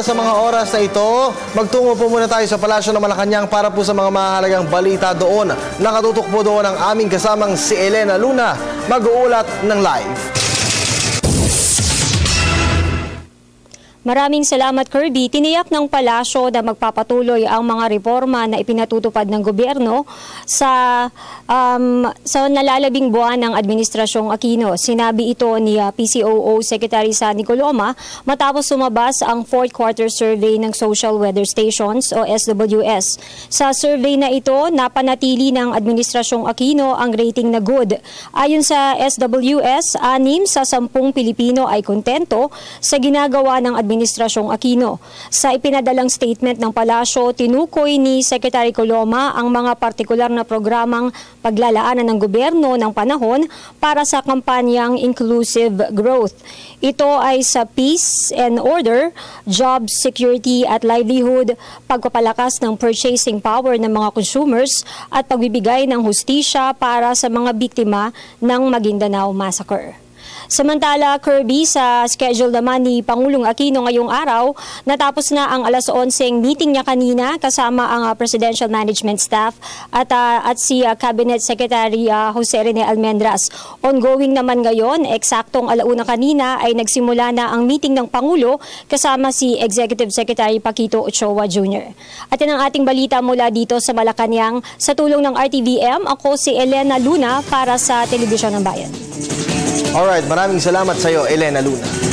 para sa mga oras na ito, magtungo po muna tayo sa Palasyo ng Malacanang para po sa mga mahalagang balita doon. Nakatutok po doon ang aming kasamang si Elena Luna, mag-uulat ng live. Maraming salamat, Kirby. Tiniyak ng palasyo na magpapatuloy ang mga reforma na ipinatutupad ng gobyerno sa nalalabing buwan ng Administrasyong Aquino. Sinabi ito ni PCOO Secretary Sandy Coloma matapos sumabas ang 4th quarter survey ng Social Weather Stations o SWS. Sa survey na ito, napanatili ng Administrasyong Aquino ang rating na good. Ayon sa SWS, 6 sa 10 Pilipino ay kontento sa ginagawa ng Administrasyong Aquino. Sa ipinadalang statement ng palasyo, tinukoy ni Secretary Coloma ang mga partikular na programang paglalaanan ng gobyerno ng panahon para sa kampanyang Inclusive Growth. Ito ay sa peace and order, job security at livelihood, pagpapalakas ng purchasing power ng mga consumers at pagbibigay ng hustisya para sa mga biktima ng Maguindanao Massacre. Samantala, Kirby, sa schedule naman ni Pangulong Aquino ngayong araw, natapos na ang alas 11 meeting niya kanina kasama ang Presidential Management Staff at si Cabinet Secretary Jose Rene Almendras. Ongoing naman ngayon, eksaktong alauna kanina ay nagsimula na ang meeting ng Pangulo kasama si Executive Secretary Paquito Ochoa Jr. At yan ang ating balita mula dito sa Malacanang. Sa tulong ng RTVM, ako si Elena Luna para sa Telebisyon ng Bayan. Alright, maraming salamat sa iyo, Elena Luna.